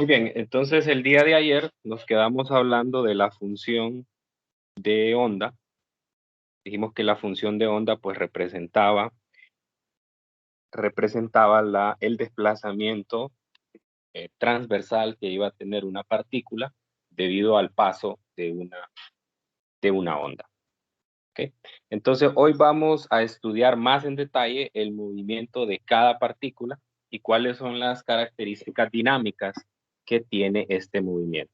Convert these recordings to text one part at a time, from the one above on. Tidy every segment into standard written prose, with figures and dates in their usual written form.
Muy bien, entonces el día de ayer nos quedamos hablando de la función de onda. Dijimos que la función de onda pues representaba el desplazamiento transversal que iba a tener una partícula debido al paso de una onda. ¿Okay? Entonces hoy vamos a estudiar más en detalle el movimiento de cada partícula y cuáles son las características dinámicas que tiene este movimiento.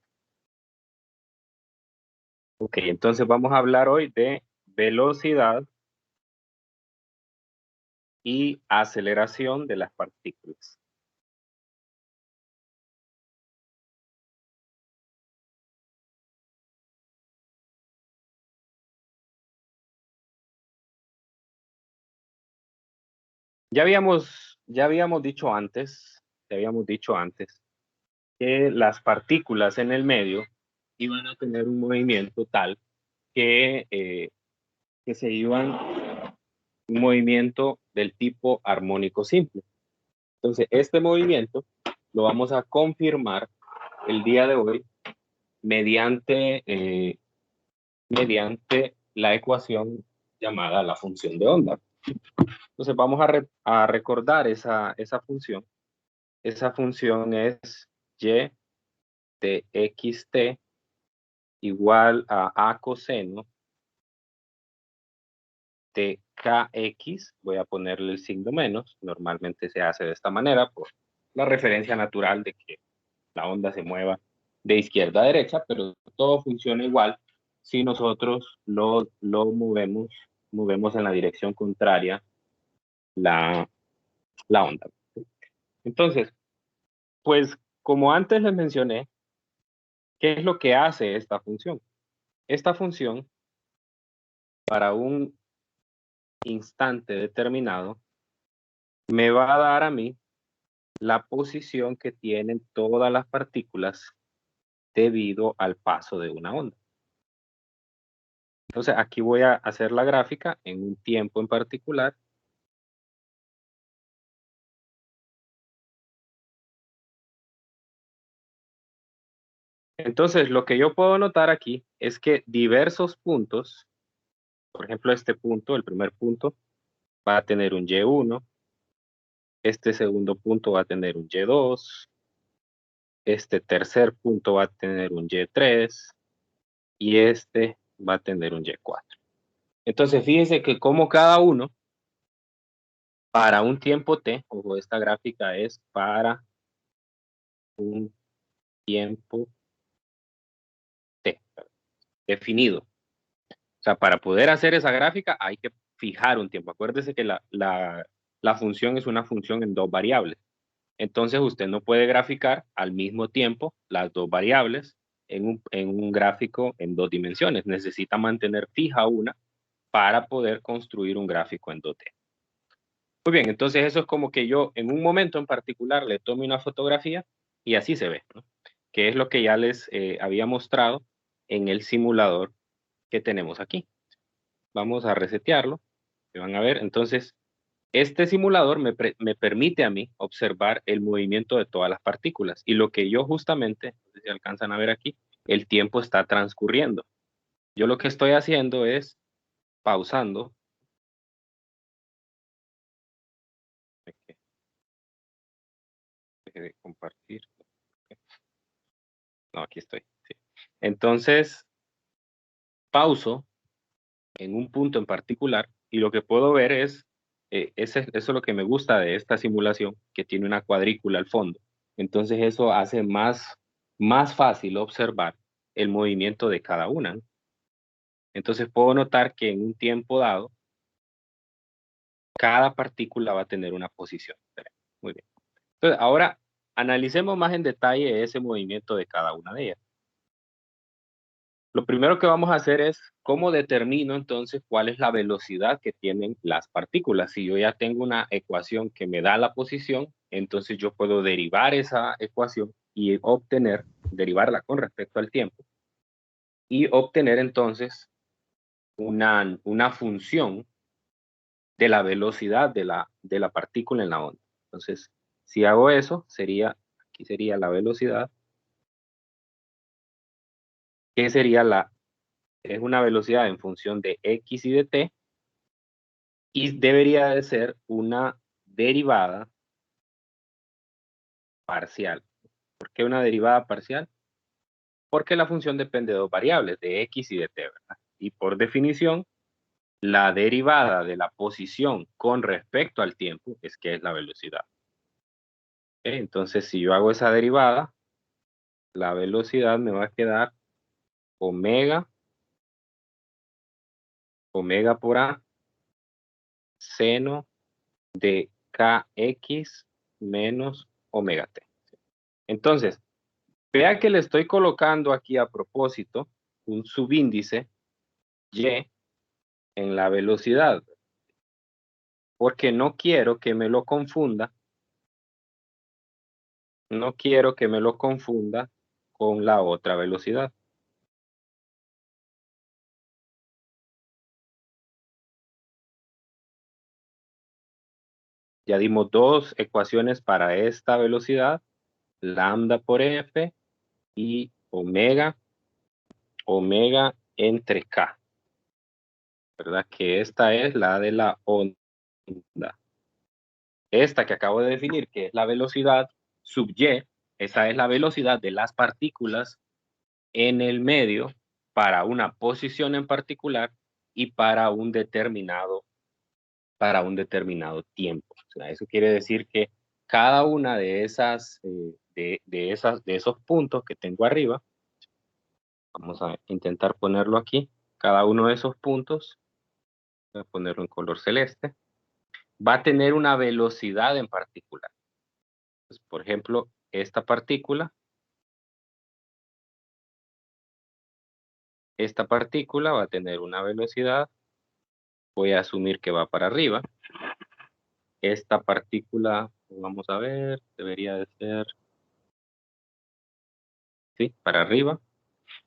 Ok, entonces vamos a hablar hoy de velocidad y aceleración de las partículas. Ya habíamos dicho antes, que las partículas en el medio iban a tener un movimiento tal que se iban un movimiento del tipo armónico simple. Entonces, este movimiento lo vamos a confirmar el día de hoy mediante, mediante la ecuación llamada la función de onda. Entonces, vamos a recordar esa función. Esa función es y de xt igual a coseno de kx, voy a ponerle el signo menos, normalmente se hace de esta manera por la referencia natural de que la onda se mueva de izquierda a derecha, pero todo funciona igual si nosotros lo movemos en la dirección contraria la, la onda. Entonces, pues como antes les mencioné, ¿qué es lo que hace esta función? Esta función, para un instante determinado, me va a dar a mí la posición que tienen todas las partículas debido al paso de una onda. Entonces, aquí voy a hacer la gráfica en un tiempo en particular. Entonces, lo que yo puedo notar aquí es que diversos puntos, por ejemplo, este punto, el primer punto, va a tener un Y1, este segundo punto va a tener un Y2, este tercer punto va a tener un Y3 y este va a tener un Y4. Entonces, fíjense que como cada uno, para un tiempo t, ojo, esta gráfica es para un tiempo t definido. O sea, para poder hacer esa gráfica hay que fijar un tiempo. Acuérdese que la función es una función en dos variables. Entonces usted no puede graficar al mismo tiempo las dos variables en un gráfico en dos dimensiones. Necesita mantener fija una para poder construir un gráfico en 2D. Muy bien, entonces eso es como que yo en un momento en particular le tome una fotografía y así se ve, ¿no? Que es lo que ya les había mostrado en el simulador que tenemos aquí. Vamos a resetearlo, que van a ver. Entonces, este simulador me permite a mí observar el movimiento de todas las partículas y lo que yo justamente, no sé si alcanzan a ver aquí, el tiempo está transcurriendo. Yo lo que estoy haciendo es pausando. Deje de compartir. No, aquí estoy. Sí. Entonces, pauso en un punto en particular y lo que puedo ver es, eso es lo que me gusta de esta simulación, que tiene una cuadrícula al fondo. Entonces eso hace más fácil observar el movimiento de cada una, ¿no? Entonces puedo notar que en un tiempo dado, cada partícula va a tener una posición diferente. Muy bien. Entonces ahora analicemos más en detalle ese movimiento de cada una de ellas. Lo primero que vamos a hacer es cómo determino entonces cuál es la velocidad que tienen las partículas. Si yo ya tengo una ecuación que me da la posición, entonces yo puedo derivar esa ecuación y derivarla con respecto al tiempo y obtener entonces una función de la velocidad de la partícula en la onda. Entonces, si hago eso, aquí sería la velocidad que sería es una velocidad en función de x y de t, y debería de ser una derivada parcial. ¿Por qué una derivada parcial? Porque la función depende de dos variables, de x y de t, ¿verdad? Y por definición, la derivada de la posición con respecto al tiempo es la velocidad. Entonces, si yo hago esa derivada, la velocidad me va a quedar omega por a seno de kx menos omega t. Entonces, vea que le estoy colocando aquí a propósito un subíndice y en la velocidad, porque no quiero que me lo confunda, con la otra velocidad. Ya dimos dos ecuaciones para esta velocidad, lambda por f y omega entre k, ¿verdad? Que esta es la de la onda. Esta que acabo de definir, que es la velocidad sub y, esa es la velocidad de las partículas en el medio para una posición en particular y para un determinado tiempo. O sea, eso quiere decir que cada una de esas, de esos puntos que tengo arriba, vamos a intentar ponerlo aquí, cada uno de esos puntos, voy a ponerlo en color celeste, va a tener una velocidad en particular. Pues, por ejemplo, esta partícula va a tener una velocidad, voy a asumir que va para arriba. Esta partícula, vamos a ver, debería de ser, sí, para arriba.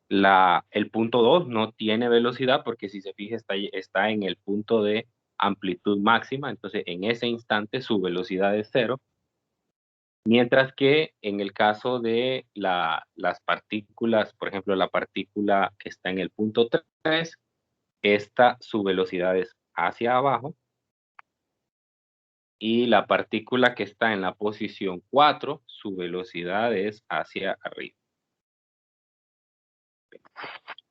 El punto 2 no tiene velocidad porque si se fija está en el punto de amplitud máxima, entonces en ese instante su velocidad es 0, mientras que en el caso de las partículas, por ejemplo la partícula que está en el punto 3, su velocidad es hacia abajo, y la partícula que está en la posición 4, su velocidad es hacia arriba.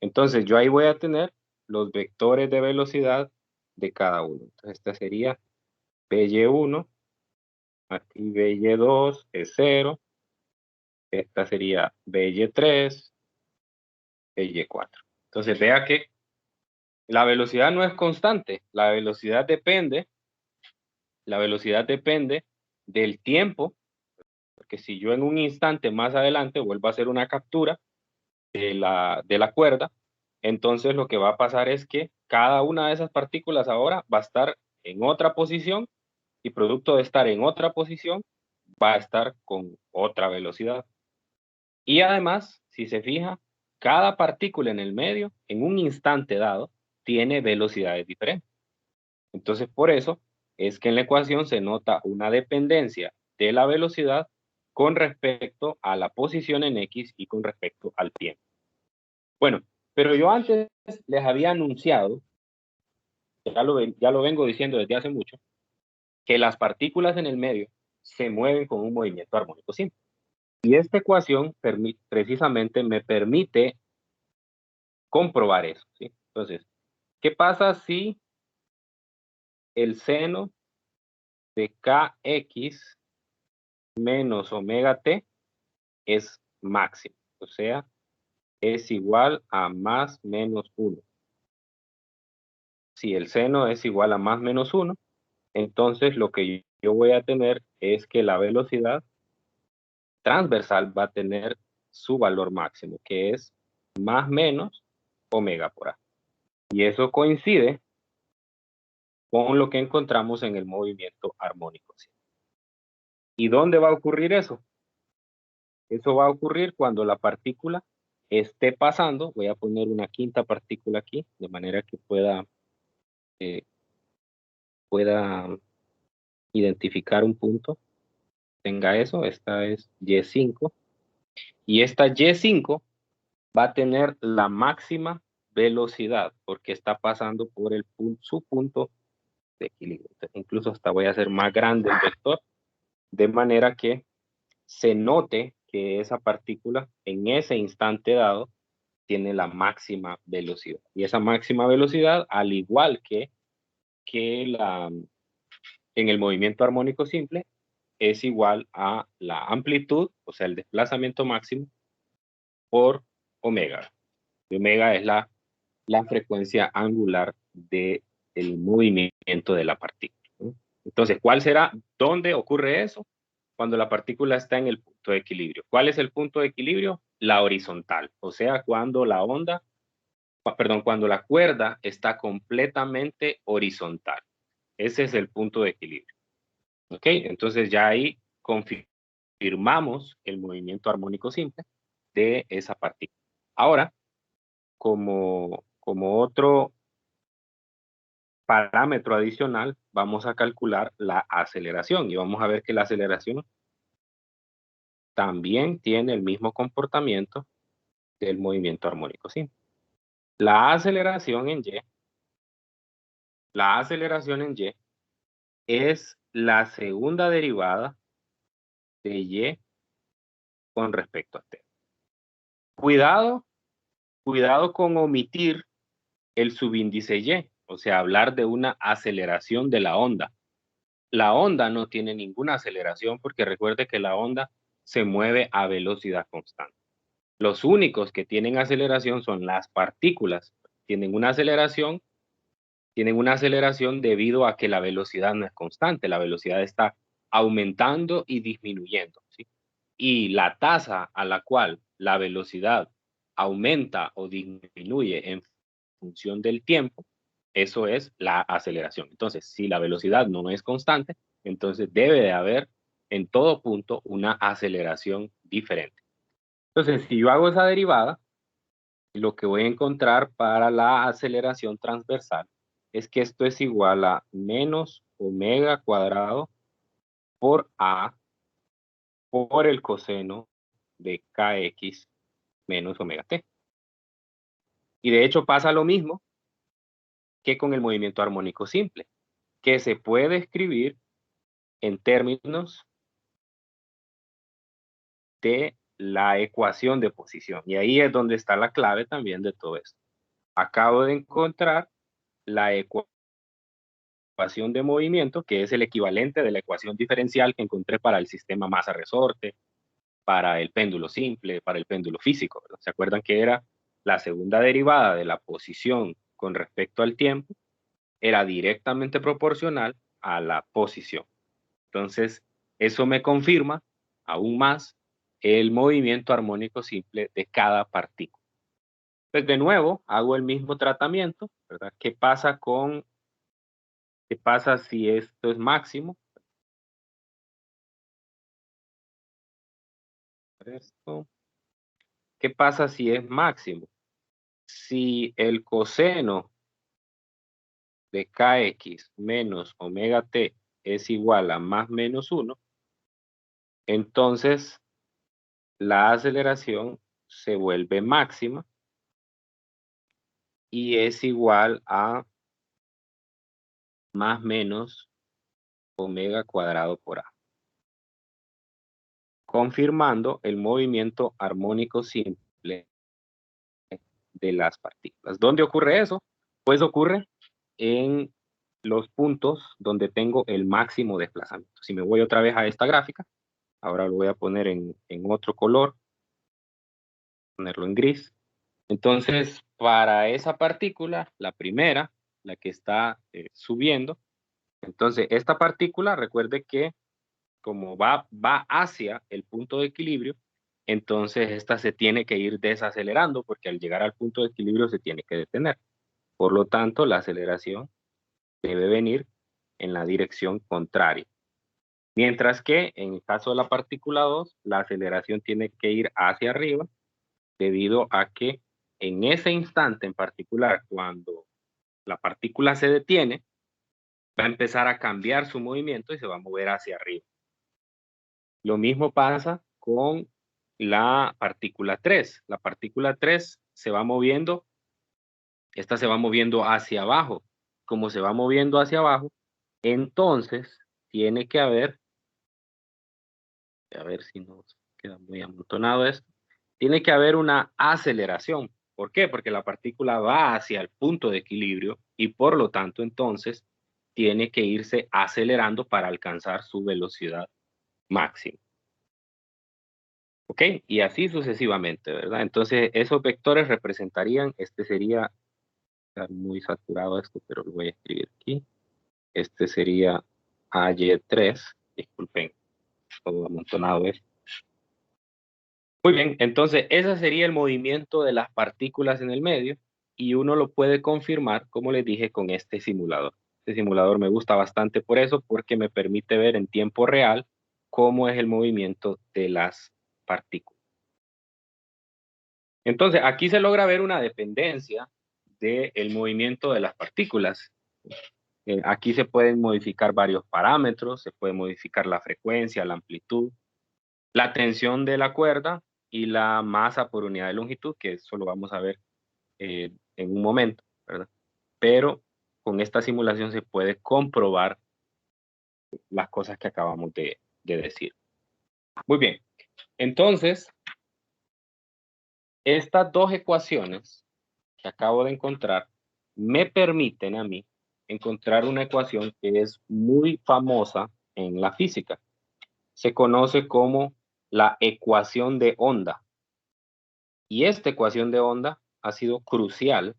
Entonces yo ahí voy a tener los vectores de velocidad de cada uno. Entonces esta sería Vy1, aquí Vy2 es 0, esta sería Vy3, Vy4. Entonces vea que la velocidad no es constante, la velocidad depende del tiempo, porque si yo en un instante más adelante vuelvo a hacer una captura de la cuerda, entonces lo que va a pasar es que cada una de esas partículas ahora va a estar en otra posición y producto de estar en otra posición va a estar con otra velocidad. Y además, si se fija, cada partícula en el medio, en un instante dado, tiene velocidades diferentes. Entonces, por eso es que en la ecuación se nota una dependencia de la velocidad con respecto a la posición en X y con respecto al tiempo. Bueno, pero yo antes les había anunciado, ya lo vengo diciendo desde hace mucho, que las partículas en el medio se mueven con un movimiento armónico simple. Y esta ecuación precisamente me permite comprobar eso, ¿sí? Entonces, ¿qué pasa si el seno de kx menos omega t es máximo? O sea, es igual a más menos 1. Si el seno es igual a más menos 1, entonces lo que yo voy a tener es que la velocidad transversal va a tener su valor máximo, que es más menos omega por a. Y eso coincide con lo que encontramos en el movimiento armónico. ¿Y dónde va a ocurrir eso? Eso va a ocurrir cuando la partícula esté pasando, voy a poner una quinta partícula aquí, de manera que eh, pueda identificar un punto, tenga eso, esta es Y5, y esta Y5 va a tener la máxima velocidad porque está pasando por su punto de equilibrio. Entonces, incluso hasta voy a hacer más grande el vector de manera que se note que esa partícula en ese instante dado tiene la máxima velocidad. Y esa máxima velocidad, al igual que en el movimiento armónico simple, es igual a la amplitud, o sea, el desplazamiento máximo, por omega. Y omega es la frecuencia angular del movimiento de la partícula, ¿no? Entonces, ¿cuál será? ¿Dónde ocurre eso? Cuando la partícula está en el punto de equilibrio. ¿Cuál es el punto de equilibrio? La horizontal, o sea, cuando la onda, perdón, cuando la cuerda está completamente horizontal. Ese es el punto de equilibrio. ¿Ok? Entonces ya ahí confirmamos el movimiento armónico simple de esa partícula. Ahora, como otro parámetro adicional, vamos a calcular la aceleración y vamos a ver que la aceleración también tiene el mismo comportamiento del movimiento armónico simple. La aceleración en Y, la aceleración en Y es la segunda derivada de Y con respecto a T. Cuidado, cuidado con omitir el subíndice Y, o sea, hablar de una aceleración de la onda. La onda no tiene ninguna aceleración porque recuerde que la onda se mueve a velocidad constante. Los únicos que tienen aceleración son las partículas. Tienen una aceleración debido a que la velocidad no es constante, la velocidad está aumentando y disminuyendo, ¿sí? Y la tasa a la cual la velocidad aumenta o disminuye en función del tiempo, eso es la aceleración. Entonces, si la velocidad no es constante, entonces debe de haber en todo punto una aceleración diferente. Entonces, si yo hago esa derivada, lo que voy a encontrar para la aceleración transversal es que esto es igual a menos omega cuadrado por A por el coseno de kx menos omega t. Y de hecho pasa lo mismo que con el movimiento armónico simple, que se puede escribir en términos de la ecuación de posición. Y ahí es donde está la clave también de todo esto. Acabo de encontrar la ecuación de movimiento, que es el equivalente de la ecuación diferencial que encontré para el sistema masa-resorte, para el péndulo simple, para el péndulo físico, ¿verdad? ¿Se acuerdan que era la segunda derivada de la posición con respecto al tiempo? Era directamente proporcional a la posición. Entonces, eso me confirma aún más el movimiento armónico simple de cada partícula. Pues de nuevo, hago el mismo tratamiento, ¿verdad? ¿Qué pasa si esto es máximo? ¿Qué pasa si es máximo? Si el coseno de kx menos omega t es igual a más menos 1, entonces la aceleración se vuelve máxima y es igual a más menos omega cuadrado por a, confirmando el movimiento armónico simple de las partículas. ¿Dónde ocurre eso? Pues ocurre en los puntos donde tengo el máximo desplazamiento. Si me voy otra vez a esta gráfica, ahora lo voy a poner en otro color, ponerlo en gris. Entonces, para esa partícula, la primera, la que está subiendo, entonces esta partícula, recuerde que como va hacia el punto de equilibrio, entonces esta se tiene que ir desacelerando porque al llegar al punto de equilibrio se tiene que detener. Por lo tanto, la aceleración debe venir en la dirección contraria. Mientras que en el caso de la partícula 2, la aceleración tiene que ir hacia arriba debido a que en ese instante en particular, cuando la partícula se detiene, va a empezar a cambiar su movimiento y se va a mover hacia arriba. Lo mismo pasa con la partícula 3. La partícula 3 se va moviendo, esta se va moviendo hacia abajo. Como se va moviendo hacia abajo, entonces tiene que haber, a ver si no queda muy amontonado esto, tiene que haber una aceleración. ¿Por qué? Porque la partícula va hacia el punto de equilibrio y por lo tanto entonces tiene que irse acelerando para alcanzar su velocidad máxima. ¿Ok? Y así sucesivamente, ¿verdad? Entonces esos vectores representarían, este sería, está muy saturado esto, pero lo voy a escribir aquí. Este sería AY3, disculpen, todo amontonado es. Muy bien, entonces ese sería el movimiento de las partículas en el medio y uno lo puede confirmar, como les dije, con este simulador. Este simulador me gusta bastante por eso, porque me permite ver en tiempo real cómo es el movimiento de las partículas. Entonces, aquí se logra ver una dependencia del movimiento de las partículas. Aquí se pueden modificar varios parámetros, se puede modificar la frecuencia, la amplitud, la tensión de la cuerda y la masa por unidad de longitud, que eso lo vamos a ver en un momento, ¿verdad? Pero con esta simulación se puede comprobar las cosas que acabamos de decir. Muy bien, entonces, estas dos ecuaciones que acabo de encontrar me permiten a mí encontrar una ecuación que es muy famosa en la física. Se conoce como la ecuación de onda. Y esta ecuación de onda ha sido crucial,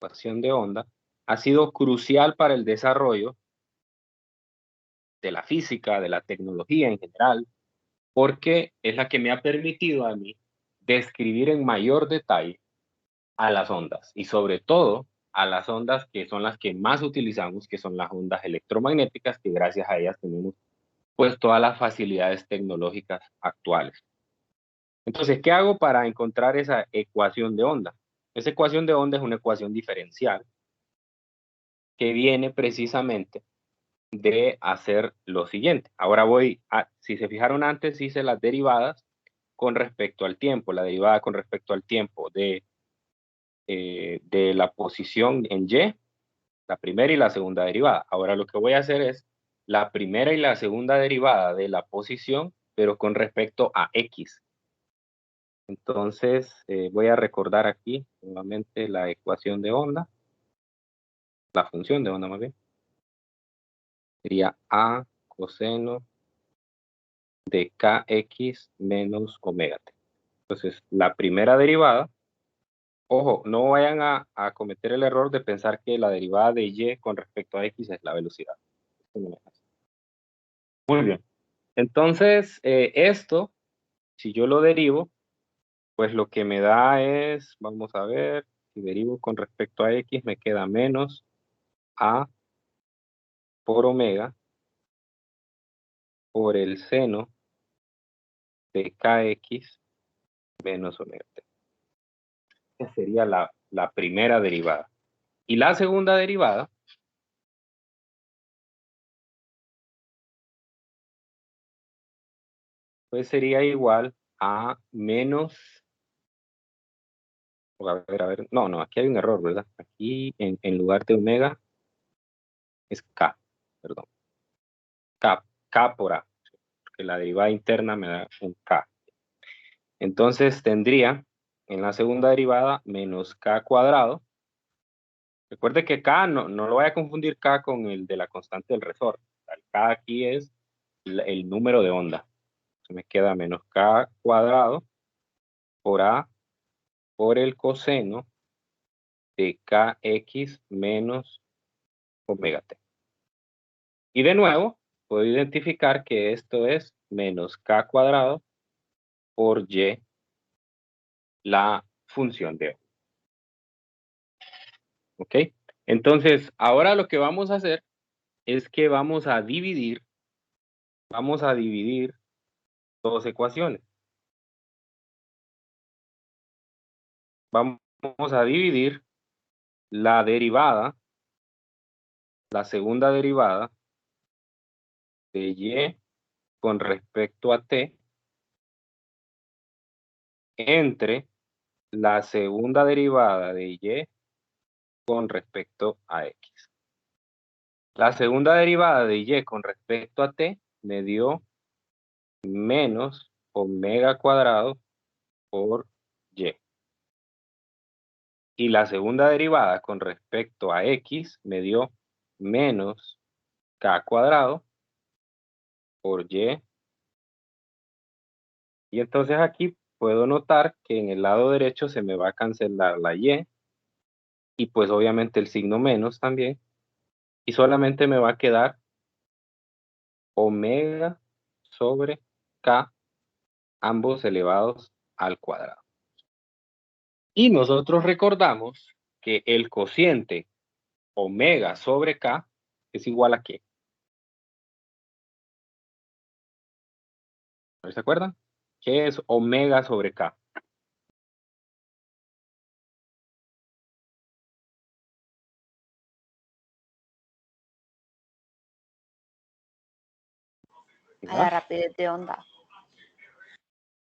ha sido crucial para el desarrollo de la física, de la tecnología en general, porque es la que me ha permitido a mí describir en mayor detalle a las ondas y sobre todo a las ondas que son las que más utilizamos, que son las ondas electromagnéticas, que gracias a ellas tenemos pues todas las facilidades tecnológicas actuales. Entonces, ¿qué hago para encontrar esa ecuación de onda? Esa ecuación de onda es una ecuación diferencial que viene precisamente de hacer lo siguiente. Ahora si se fijaron antes, hice las derivadas con respecto al tiempo, la derivada con respecto al tiempo de la posición en Y, la primera y la segunda derivada. Ahora lo que voy a hacer es la primera y la segunda derivada de la posición, pero con respecto a X. Entonces, voy a recordar aquí nuevamente la ecuación de onda, la función de onda más bien. Sería A coseno de kx menos omega t. Entonces, la primera derivada, ojo, no vayan a cometer el error de pensar que la derivada de y con respecto a x es la velocidad. Esto no es así. Muy bien. Entonces, esto, si yo lo derivo, pues lo que me da es, vamos a ver, si derivo con respecto a x, me queda menos a por omega por el seno de kx menos omega t. Esa sería la primera derivada. Y la segunda derivada, pues sería igual a menos, a ver, no, aquí hay un error, ¿verdad? Aquí en lugar de omega es k, perdón, k por a, porque la derivada interna me da un k. Entonces tendría en la segunda derivada menos k cuadrado. Recuerde que k no lo voy a confundir k con el de la constante del resorte. El k aquí es el número de onda. Se me queda menos k cuadrado por a por el coseno de kx menos omega t. Y de nuevo, puedo identificar que esto es menos k cuadrado por y, la función de onda. ¿Ok? Entonces, ahora lo que vamos a hacer es que vamos a dividir dos ecuaciones. Vamos a dividir la derivada, la segunda derivada de y con respecto a t entre la segunda derivada de y con respecto a x. La segunda derivada de y con respecto a t me dio menos omega cuadrado por y. Y la segunda derivada con respecto a x me dio menos k cuadrado por y. Y entonces aquí puedo notar que en el lado derecho se me va a cancelar la y pues obviamente el signo menos también. Y solamente me va a quedar omega sobre k, ambos elevados al cuadrado. Y nosotros recordamos que el cociente omega sobre k es igual a ¿qué? ¿Se acuerdan? ¿Qué es omega sobre k? A la rapidez de onda.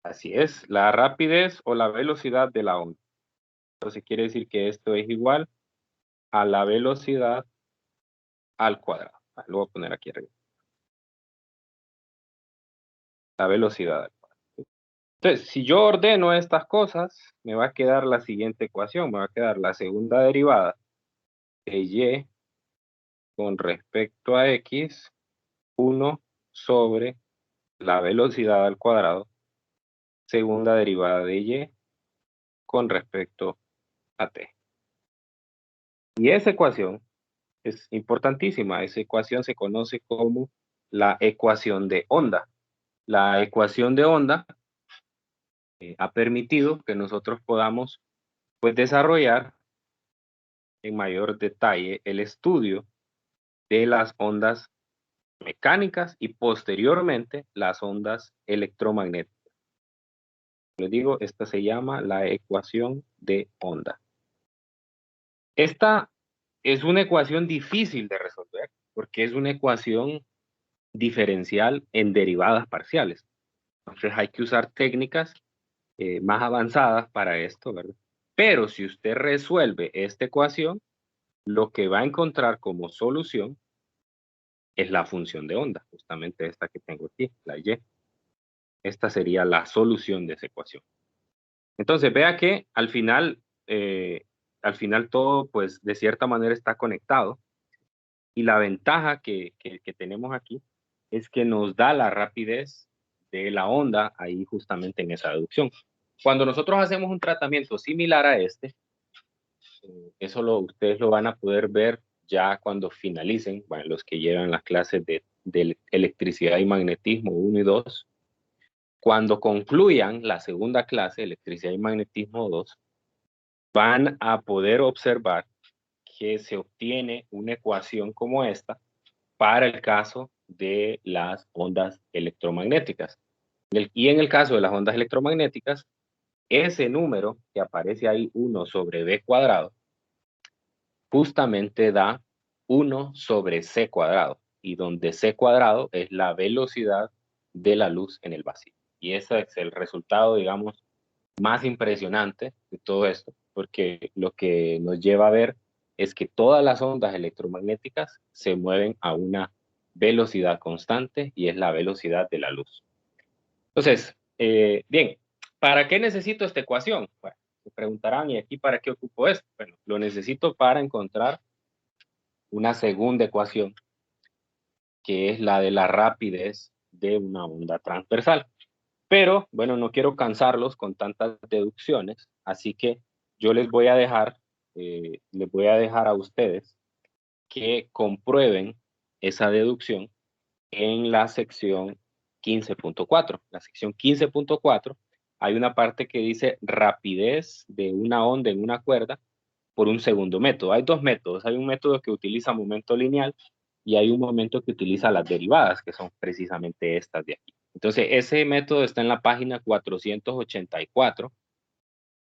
Así es, la rapidez o la velocidad de la onda. Entonces quiere decir que esto es igual a la velocidad al cuadrado. Lo voy a poner aquí arriba. La velocidad al cuadrado. Entonces, si yo ordeno estas cosas, me va a quedar la siguiente ecuación. Me va a quedar la segunda derivada de y con respecto a x, 1 sobre la velocidad al cuadrado, segunda derivada de y con respecto a t. Y esa ecuación es importantísima. Esa ecuación se conoce como la ecuación de onda. La ecuación de onda ha permitido que nosotros podamos pues, desarrollar en mayor detalle el estudio de las ondas mecánicas y posteriormente las ondas electromagnéticas. Les digo, esta se llama la ecuación de onda. Esta es una ecuación difícil de resolver porque es una ecuación diferencial en derivadas parciales. Entonces hay que usar técnicas más avanzadas para esto, ¿verdad? Pero si usted resuelve esta ecuación, lo que va a encontrar como solución es la función de onda, justamente esta que tengo aquí, la y. Esta sería la solución de esa ecuación. Entonces, vea que al final todo, pues, de cierta manera está conectado. Y la ventaja que tenemos aquí es que nos da la rapidez de la onda ahí justamente en esa deducción. Cuando nosotros hacemos un tratamiento similar a este, eso ustedes lo van a poder ver ya cuando finalicen, bueno, los que llevan las clases de electricidad y magnetismo 1 y 2, cuando concluyan la segunda clase, electricidad y magnetismo 2, van a poder observar que se obtiene una ecuación como esta para el caso de las ondas electromagnéticas. Y en el caso de las ondas electromagnéticas, ese número que aparece ahí, 1 sobre b cuadrado, justamente da 1 sobre c cuadrado, y donde c cuadrado es la velocidad de la luz en el vacío. Y ese es el resultado, digamos, más impresionante de todo esto, porque lo que nos lleva a ver es que todas las ondas electromagnéticas se mueven a una velocidad constante y es la velocidad de la luz. Entonces, bien, ¿para qué necesito esta ecuación? Bueno, se preguntarán, ¿y aquí para qué ocupo esto? Bueno, lo necesito para encontrar una segunda ecuación, que es la de la rapidez de una onda transversal. Pero, bueno, no quiero cansarlos con tantas deducciones, así que yo les voy a dejar a ustedes que comprueben esa deducción en la sección 15.4. La sección 15.4 hay una parte que dice rapidez de una onda en una cuerda por un segundo método. Hay dos métodos. Hay un método que utiliza momento lineal y hay un momento que utiliza las derivadas, que son precisamente estas de aquí. Entonces, ese método está en la página 484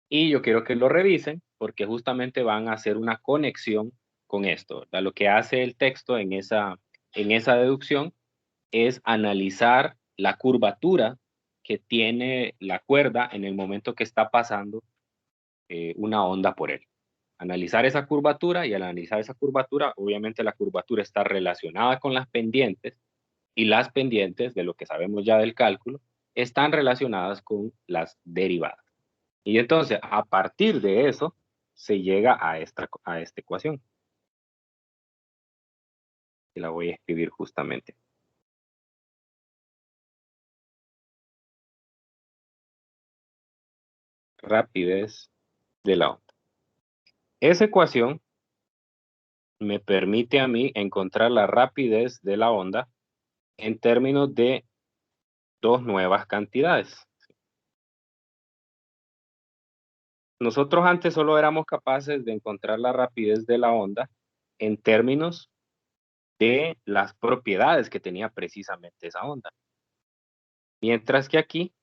y yo quiero que lo revisen porque justamente van a hacer una conexión con esto, ¿verdad? Lo que hace el texto en esa deducción es analizar la curvatura que tiene la cuerda en el momento que está pasando una onda por él. Analizar esa curvatura, y al analizar esa curvatura, obviamente la curvatura está relacionada con las pendientes, y las pendientes, de lo que sabemos ya del cálculo, están relacionadas con las derivadas. Y entonces, a partir de eso, se llega a esta ecuación. Y la voy a escribir justamente. Rapidez de la onda. Esa ecuación me permite a mí encontrar la rapidez de la onda en términos de dos nuevas cantidades. Nosotros antes solo éramos capaces de encontrar la rapidez de la onda en términos de las propiedades que tenía precisamente esa onda. Mientras que aquí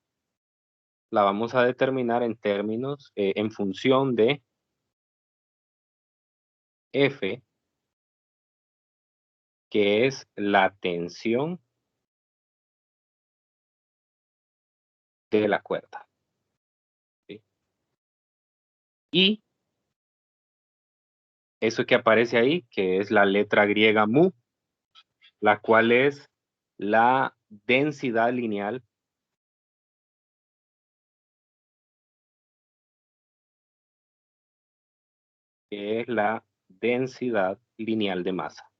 la vamos a determinar en términos, en función de F, que es la tensión de la cuerda. ¿Sí? Y eso que aparece ahí, que es la letra griega mu, la cual es la densidad lineal que es la densidad lineal de masa.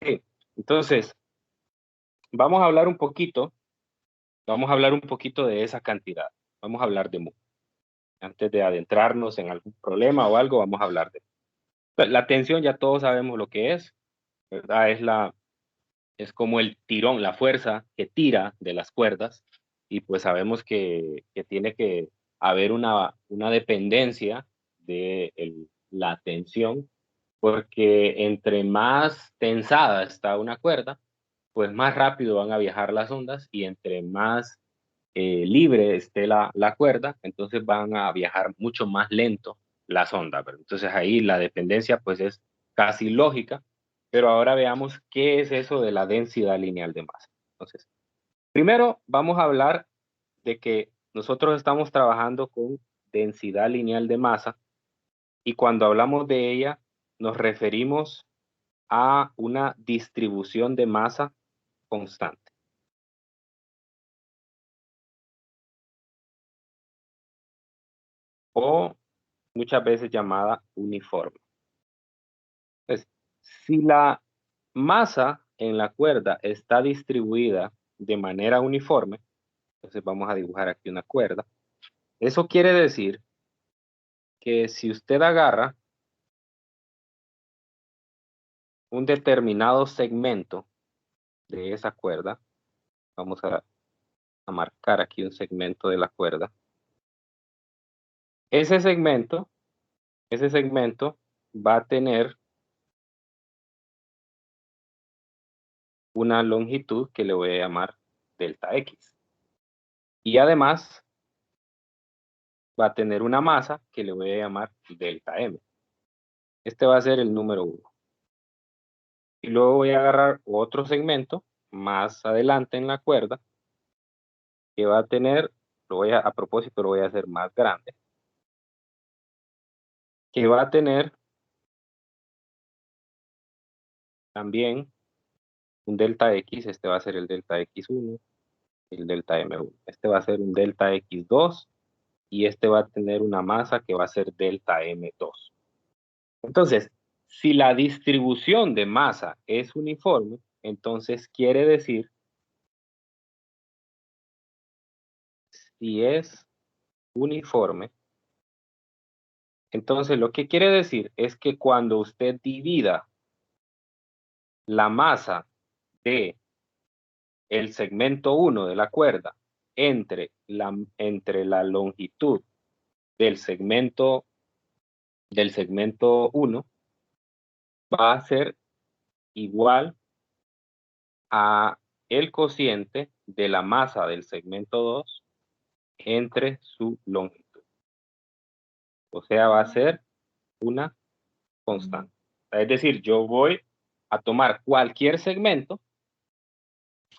Sí. Entonces, vamos a hablar un poquito de esa cantidad. Vamos a hablar de mu. Antes de adentrarnos en algún problema o algo, vamos a hablar de la tensión. Ya todos sabemos lo que es, ¿verdad? Es como el tirón, la fuerza que tira de las cuerdas, y pues sabemos que tiene que haber una dependencia de la tensión, porque entre más tensada está una cuerda, pues más rápido van a viajar las ondas, y entre más libre esté la cuerda, entonces van a viajar mucho más lento las ondas, ¿verdad? Entonces ahí la dependencia pues es casi lógica, pero ahora veamos qué es eso de la densidad lineal de masa. Entonces, primero vamos a hablar de que nosotros estamos trabajando con densidad lineal de masa, y cuando hablamos de ella nos referimos a una distribución de masa constante, o muchas veces llamada uniforme. Entonces, si la masa en la cuerda está distribuida de manera uniforme, entonces vamos a dibujar aquí una cuerda. Eso quiere decir que si usted agarra un determinado segmento de esa cuerda, vamos a marcar aquí un segmento de la cuerda. Ese segmento, ese segmento va a tener una longitud que le voy a llamar delta X. Y además va a tener una masa que le voy a llamar delta M. Este va a ser el número 1. Y luego voy a agarrar otro segmento más adelante en la cuerda que va a tener, a propósito lo voy a hacer más grande, que va a tener también un delta X. Este va a ser el delta X1, el delta M1. Este va a ser un delta X2, y este va a tener una masa que va a ser delta M2. Entonces, si la distribución de masa es uniforme, entonces quiere decir, si es uniforme, entonces lo que quiere decir es que cuando usted divida la masa de el segmento 1 de la cuerda entre la longitud del segmento 1, va a ser igual a el cociente de la masa del segmento 2 entre su longitud. O sea, va a ser una constante. Es decir, yo voy a tomar cualquier segmento,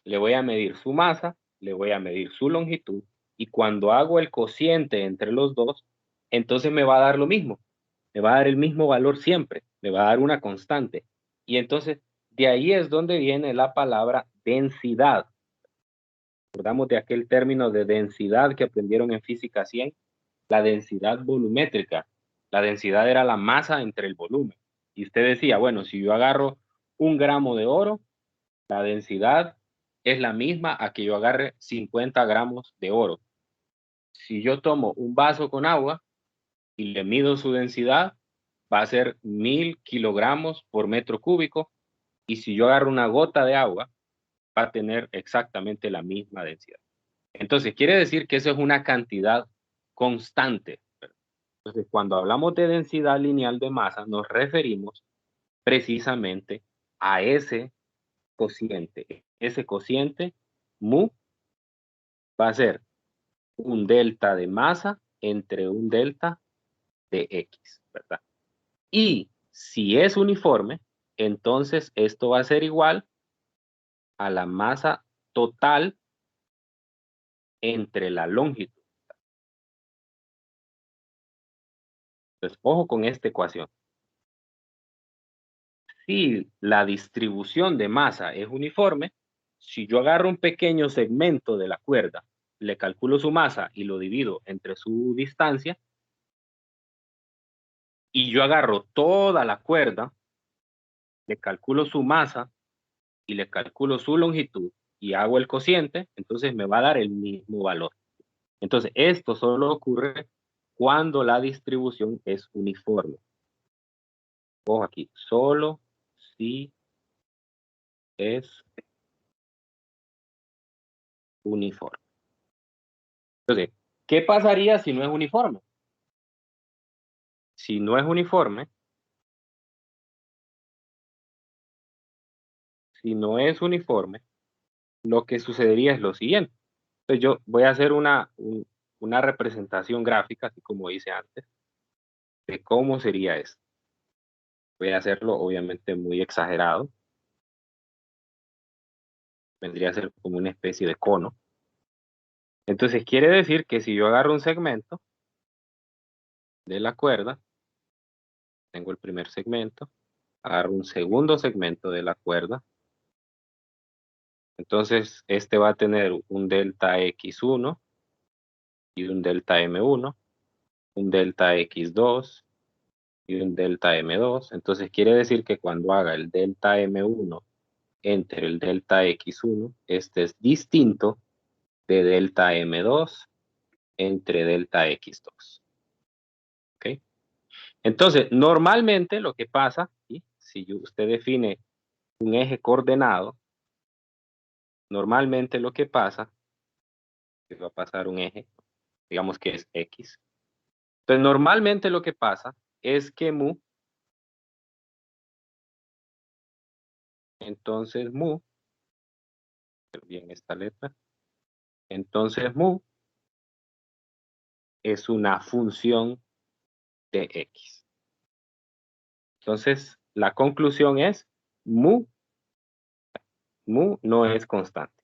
le voy a medir su masa, le voy a medir su longitud, y cuando hago el cociente entre los dos, entonces me va a dar lo mismo, me va a dar el mismo valor siempre, me va a dar una constante. Y entonces, de ahí es donde viene la palabra densidad. Recordamos de aquel término de densidad que aprendieron en física 100, la densidad volumétrica. La densidad era la masa entre el volumen. Y usted decía, bueno, si yo agarro 1 gramo de oro, la densidad es la misma a que yo agarre 50 gramos de oro. Si yo tomo un vaso con agua y le mido su densidad, va a ser 1000 kilogramos por metro cúbico. Y si yo agarro una gota de agua, va a tener exactamente la misma densidad. Entonces, quiere decir que eso es una cantidad constante. Entonces, cuando hablamos de densidad lineal de masa, nos referimos precisamente a ese cociente. Ese cociente, mu, va a ser un delta de masa entre un delta de X, ¿verdad? Y si es uniforme, entonces esto va a ser igual a la masa total entre la longitud. Entonces, ojo con esta ecuación. Si la distribución de masa es uniforme, si yo agarro un pequeño segmento de la cuerda, le calculo su masa y lo divido entre su distancia, y yo agarro toda la cuerda, le calculo su masa y le calculo su longitud y hago el cociente, entonces me va a dar el mismo valor. Entonces, esto solo ocurre cuando la distribución es uniforme. Ojo aquí, solo si es uniforme. Entonces, ¿qué pasaría si no es uniforme? Si no es uniforme, si no es uniforme, lo que sucedería es lo siguiente. Entonces yo voy a hacer una representación gráfica, así como hice antes, de cómo sería esto. Voy a hacerlo obviamente muy exagerado. Vendría a ser como una especie de cono. Entonces quiere decir que si yo agarro un segmento de la cuerda, tengo el primer segmento, agarro un segundo segmento de la cuerda, entonces este va a tener un delta X1 y un delta M1, un delta X2 y un delta M2. Entonces quiere decir que cuando haga el delta M1 entre el delta X1, este es distinto de delta M2 entre delta X2. ¿Ok? Entonces, normalmente lo que pasa, ¿sí? Si usted define un eje coordenado, normalmente lo que pasa, que va a pasar un eje, digamos que es X. Entonces, normalmente lo que pasa es que mu, entonces mu, bien esta letra, entonces mu es una función de X. Entonces, la conclusión es mu no es constante.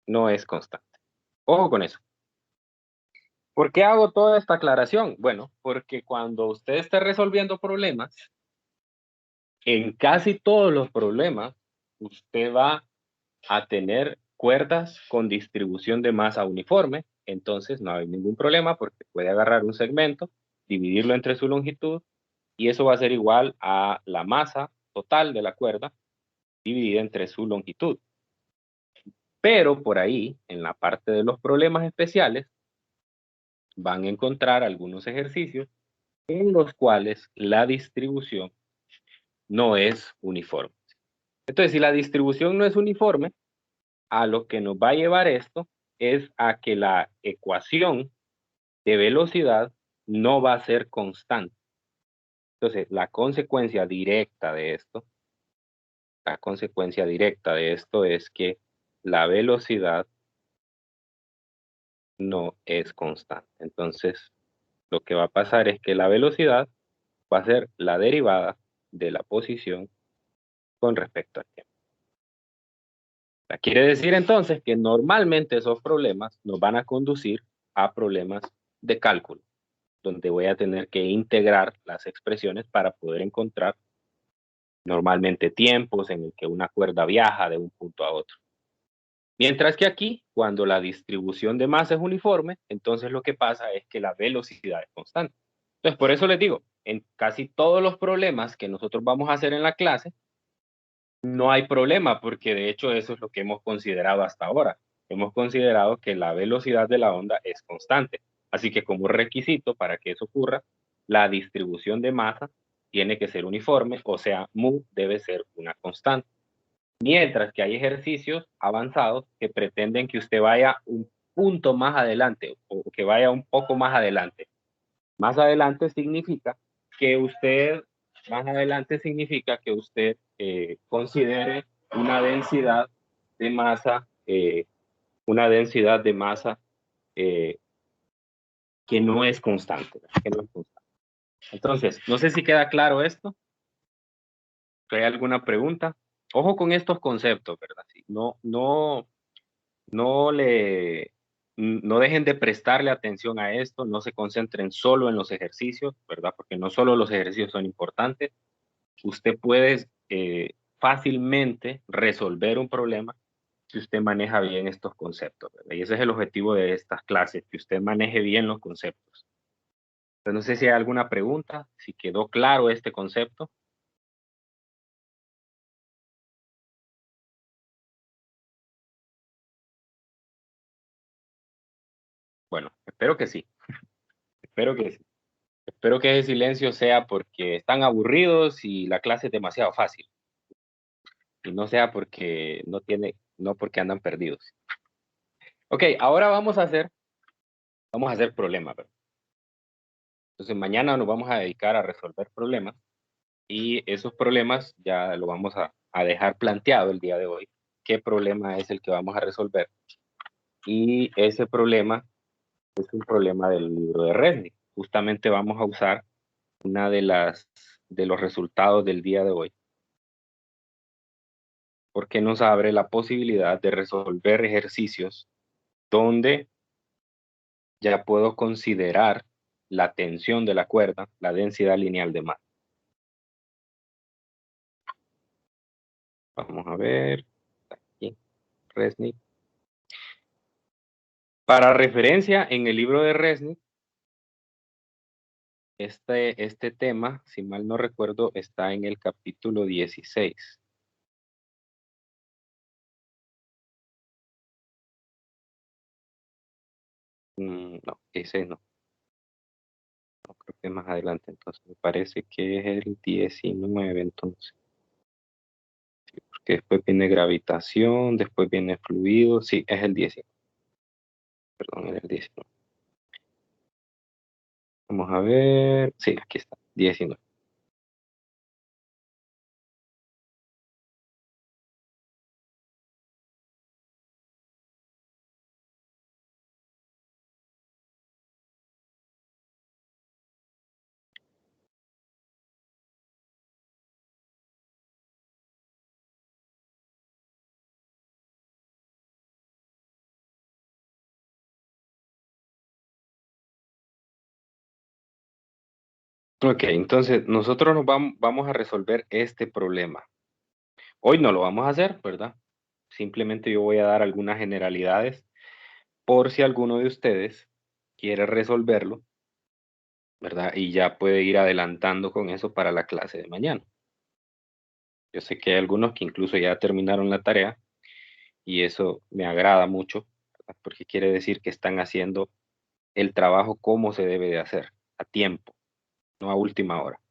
No es constante. Ojo con eso. ¿Por qué hago toda esta aclaración? Bueno, porque cuando usted esté resolviendo problemas, en casi todos los problemas, usted va a tener cuerdas con distribución de masa uniforme, entonces no hay ningún problema porque puede agarrar un segmento, dividirlo entre su longitud, y eso va a ser igual a la masa total de la cuerda dividida entre su longitud. Pero por ahí, en la parte de los problemas especiales, van a encontrar algunos ejercicios en los cuales la distribución no es uniforme. Entonces, si la distribución no es uniforme, a lo que nos va a llevar esto es a que la ecuación de velocidad no va a ser constante. Entonces, la consecuencia directa de esto es que la velocidad no es constante. Entonces, lo que va a pasar es que la velocidad va a ser la derivada de la posición con respecto al tiempo. Quiere decir entonces que normalmente esos problemas nos van a conducir a problemas de cálculo, donde voy a tener que integrar las expresiones para poder encontrar normalmente tiempos en el que una cuerda viaja de un punto a otro. Mientras que aquí, cuando la distribución de masa es uniforme, entonces lo que pasa es que la velocidad es constante. Entonces, por eso les digo, en casi todos los problemas que nosotros vamos a hacer en la clase, no hay problema, porque de hecho eso es lo que hemos considerado hasta ahora. Hemos considerado que la velocidad de la onda es constante. Así que como requisito para que eso ocurra, la distribución de masa tiene que ser uniforme, o sea, mu debe ser una constante. Mientras que hay ejercicios avanzados que pretenden que usted vaya un punto más adelante o que vaya un poco más adelante. Más adelante significa que usted, más adelante significa que usted considere una densidad de masa, eh, que no es constante, que no es constante. Entonces, no sé si queda claro esto. ¿Hay alguna pregunta? Ojo con estos conceptos, ¿verdad? Sí, no dejen de prestarle atención a esto, no se concentren solo en los ejercicios, ¿verdad? Porque no solo los ejercicios son importantes. Usted puede fácilmente resolver un problema si usted maneja bien estos conceptos, ¿verdad? Y ese es el objetivo de estas clases, que usted maneje bien los conceptos. Entonces, no sé si hay alguna pregunta, si quedó claro este concepto. Bueno, espero que sí, espero que sí. Espero que ese silencio sea porque están aburridos y la clase es demasiado fácil. Y no sea porque no porque andan perdidos. Ok, ahora vamos a hacer problemas, ¿verdad? Entonces mañana nos vamos a dedicar a resolver problemas y esos problemas ya lo vamos a dejar planteado el día de hoy. ¿Qué problema es el que vamos a resolver? Y ese problema es un problema del libro de Resnick. Justamente vamos a usar una de los resultados del día de hoy, porque nos abre la posibilidad de resolver ejercicios donde ya puedo considerar la tensión de la cuerda, la densidad lineal de masa. Vamos a ver, aquí, Resnick. Para referencia, en el libro de Resnick, este tema, si mal no recuerdo, está en el capítulo 16. No, ese no. No, creo que es más adelante, entonces me parece que es el 19, entonces. Porque después viene gravitación, después viene fluido, sí, es el 19. Perdón, es el 19. Vamos a ver, sí, aquí está, 19. Ok, entonces nosotros vamos a resolver este problema. Hoy no lo vamos a hacer, ¿verdad? Simplemente yo voy a dar algunas generalidades por si alguno de ustedes quiere resolverlo, ¿verdad? Y ya puede ir adelantando con eso para la clase de mañana. Yo sé que hay algunos que incluso ya terminaron la tarea y eso me agrada mucho, ¿verdad? Porque quiere decir que están haciendo el trabajo como se debe de hacer, a tiempo, no a última hora.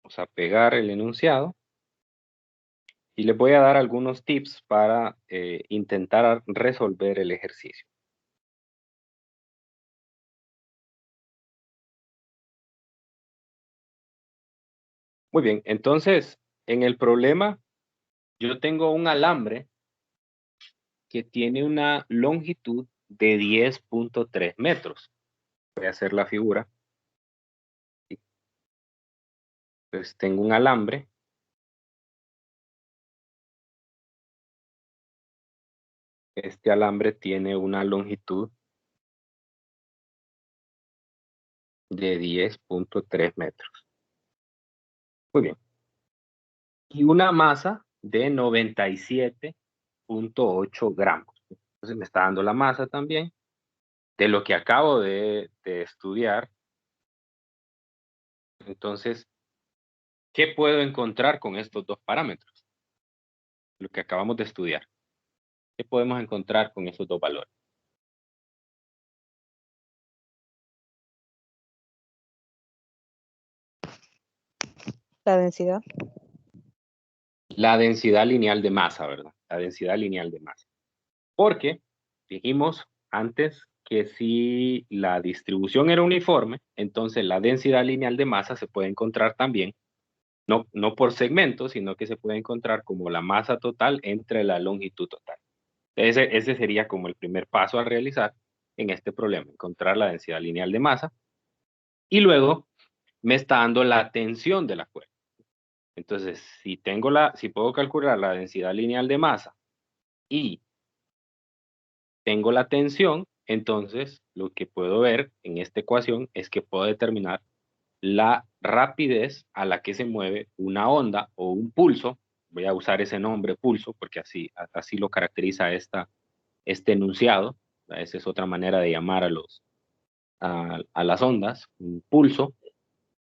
Vamos a pegar el enunciado y les voy a dar algunos tips para intentar resolver el ejercicio. Muy bien, entonces, en el problema, yo tengo un alambre que tiene una longitud de 10.3 metros. Voy a hacer la figura. Entonces tengo un alambre. Este alambre tiene una longitud de 10.3 metros. Muy bien. Y una masa de 97.8 gramos. Entonces me está dando la masa también de lo que acabo de estudiar. Entonces, ¿qué puedo encontrar con estos dos parámetros? Lo que acabamos de estudiar. ¿Qué podemos encontrar con esos dos valores? La densidad. La densidad lineal de masa, ¿verdad? La densidad lineal de masa. Porque dijimos antes que si la distribución era uniforme, entonces la densidad lineal de masa se puede encontrar también, no por segmento, sino que se puede encontrar como la masa total entre la longitud total. Ese sería como el primer paso a realizar en este problema, encontrar la densidad lineal de masa. Y luego me está dando la tensión de la cuerda. Entonces, si puedo calcular la densidad lineal de masa y tengo la tensión, entonces lo que puedo ver en esta ecuación es que puedo determinar la rapidez a la que se mueve una onda o un pulso. Voy a usar ese nombre pulso porque así lo caracteriza este enunciado. Esa es otra manera de llamar a las ondas, un pulso.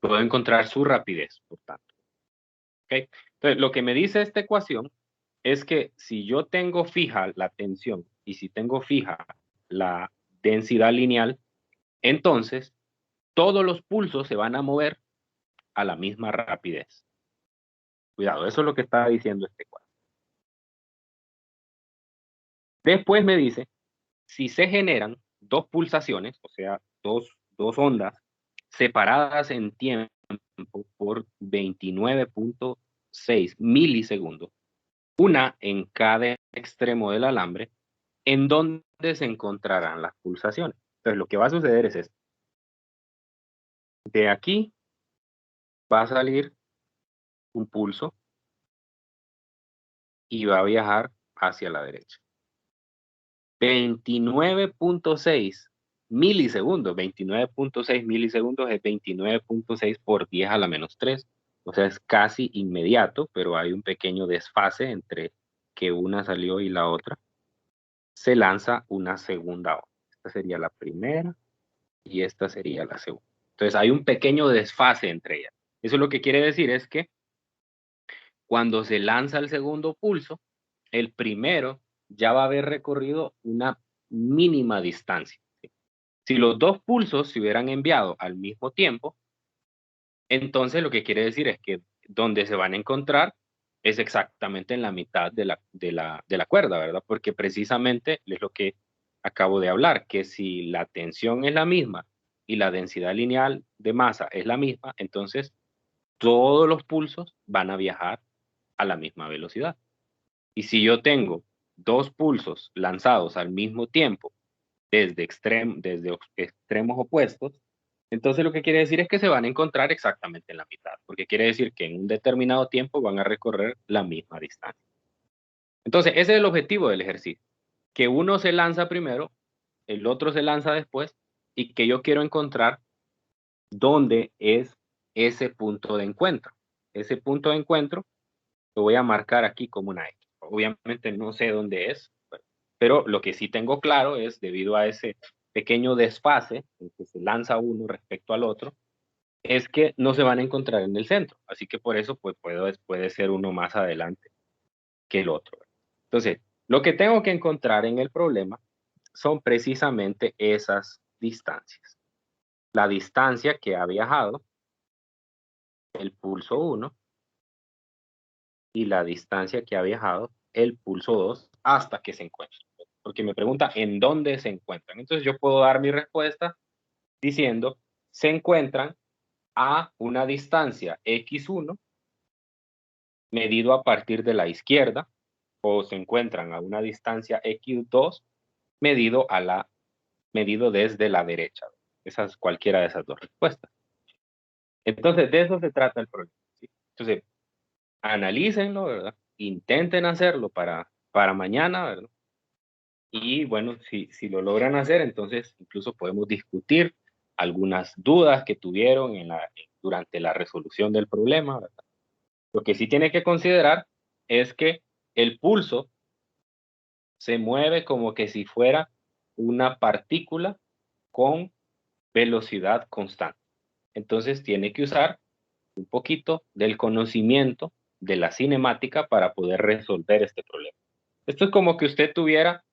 Puedo encontrar su rapidez, por tanto. ¿Okay? Entonces, lo que me dice esta ecuación es que si yo tengo fija la tensión y si tengo fija la densidad lineal, entonces todos los pulsos se van a mover a la misma rapidez. Cuidado, eso es lo que está diciendo este cuadro. Después me dice, si se generan dos pulsaciones, o sea, dos ondas separadas en tiempo por 29.6 milisegundos, una en cada extremo del alambre, ¿en dónde se encontrarán las pulsaciones? Entonces, lo que va a suceder es esto. De aquí va a salir un pulso y va a viajar hacia la derecha. 29.6 milisegundos. 29.6 milisegundos es 29.6 por 10 a la menos 3. O sea, es casi inmediato, pero hay un pequeño desfase entre que una salió y la otra. Se lanza una segunda onda. Esta sería la primera y esta sería la segunda. Entonces hay un pequeño desfase entre ellas. Eso lo que quiere decir es que cuando se lanza el segundo pulso, el primero ya va a haber recorrido una mínima distancia. Si los dos pulsos se hubieran enviado al mismo tiempo, entonces lo que quiere decir es que donde se van a encontrar es exactamente en la mitad de la cuerda, ¿verdad? Porque precisamente es lo que acabo de hablar, que si la tensión es la misma y la densidad lineal de masa es la misma, entonces todos los pulsos van a viajar a la misma velocidad. Y si yo tengo dos pulsos lanzados al mismo tiempo desde extremos opuestos, entonces lo que quiere decir es que se van a encontrar exactamente en la mitad, porque quiere decir que en un determinado tiempo van a recorrer la misma distancia. Entonces, ese es el objetivo del ejercicio, que uno se lanza primero, el otro se lanza después, y que yo quiero encontrar dónde es ese punto de encuentro. Ese punto de encuentro lo voy a marcar aquí como una X. Obviamente no sé dónde es, pero lo que sí tengo claro es, debido a ese pequeño desfase en que se lanza uno respecto al otro, es que no se van a encontrar en el centro. Así que por eso pues, puede ser uno más adelante que el otro. Entonces, lo que tengo que encontrar en el problema son precisamente esas distancias. La distancia que ha viajado el pulso 1 y la distancia que ha viajado el pulso 2 hasta que se encuentren. Porque me pregunta en dónde se encuentran. Entonces yo puedo dar mi respuesta diciendo se encuentran a una distancia x1 medido a partir de la izquierda o se encuentran a una distancia x2 medido desde la derecha. cualquiera de esas dos respuestas. Entonces, de eso se trata el problema, ¿sí? Entonces, analícenlo, ¿verdad? Intenten hacerlo para mañana, ¿verdad? Y bueno, si lo logran hacer, entonces incluso podemos discutir algunas dudas que tuvieron durante la resolución del problema, ¿verdad? Lo que sí tiene que considerar es que el pulso se mueve como que si fuera una partícula con velocidad constante. Entonces tiene que usar un poquito del conocimiento de la cinemática para poder resolver este problema. Esto es como que usted tuviera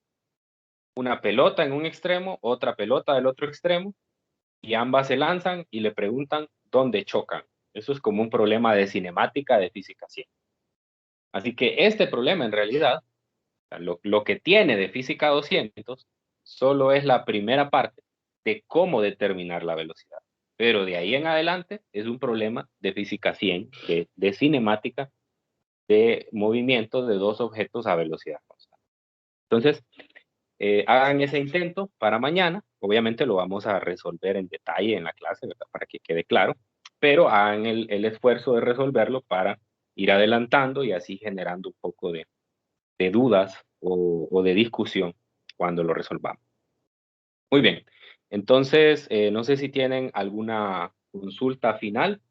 una pelota en un extremo, otra pelota del otro extremo, y ambas se lanzan y le preguntan dónde chocan. Eso es como un problema de cinemática de física 100. Así que este problema en realidad, lo que tiene de física 200, solo es la primera parte de cómo determinar la velocidad. Pero de ahí en adelante es un problema de física 100, de cinemática, de movimiento de dos objetos a velocidad constante. Entonces, hagan ese intento para mañana. Obviamente lo vamos a resolver en detalle en la clase, ¿verdad? Para que quede claro, pero hagan el esfuerzo de resolverlo para ir adelantando y así generando un poco de dudas o de discusión cuando lo resolvamos. Muy bien. Entonces, no sé si tienen alguna consulta final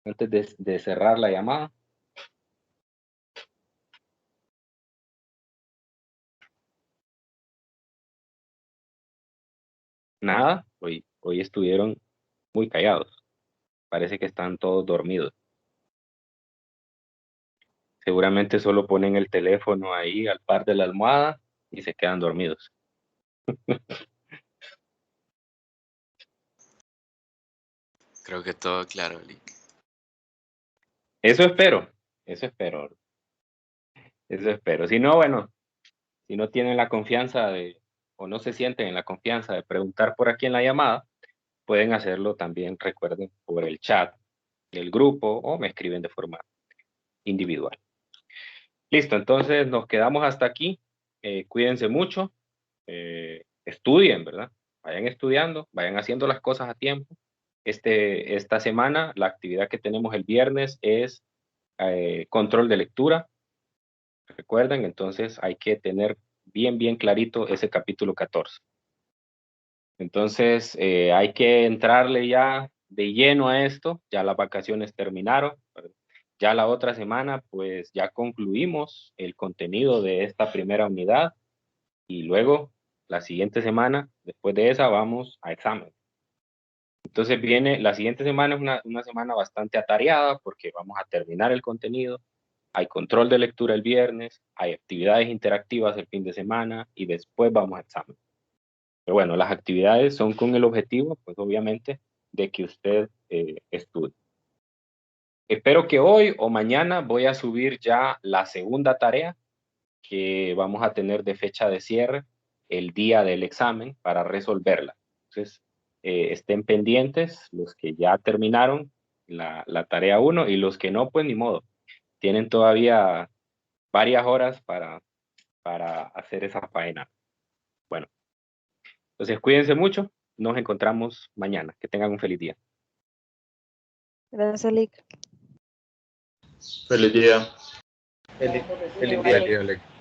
antes de cerrar la llamada. Nada, hoy estuvieron muy callados. Parece que están todos dormidos. Seguramente solo ponen el teléfono ahí al par de la almohada y se quedan dormidos. Creo que todo claro, Lick. Eso espero, eso espero. Eso espero. Si no, bueno, si no tienen la confianza o no se sienten en la confianza de preguntar por aquí en la llamada, pueden hacerlo también, recuerden, por el chat del grupo o me escriben de forma individual. Listo, entonces nos quedamos hasta aquí. Cuídense mucho, estudien, ¿verdad? Vayan estudiando, vayan haciendo las cosas a tiempo. Esta semana, la actividad que tenemos el viernes es control de lectura. Recuerden, entonces hay que tener bien clarito ese capítulo 14. Entonces, hay que entrarle ya de lleno a esto. Ya las vacaciones terminaron. Ya la otra semana, pues ya concluimos el contenido de esta primera unidad y luego la siguiente semana, después de esa, vamos a examen. Entonces la siguiente semana es una semana bastante atareada porque vamos a terminar el contenido. Hay control de lectura el viernes, hay actividades interactivas el fin de semana y después vamos a examen. Pero bueno, las actividades son con el objetivo, pues obviamente, de que usted estudie. Espero que hoy o mañana voy a subir ya la segunda tarea que vamos a tener de fecha de cierre el día del examen para resolverla. Entonces, estén pendientes los que ya terminaron la tarea 1 y los que no, pues ni modo. Tienen todavía varias horas para hacer esa faena. Bueno, entonces cuídense mucho. Nos encontramos mañana. Que tengan un feliz día. Gracias, Lick. Feliz día. Feliz día. Dale, Lick.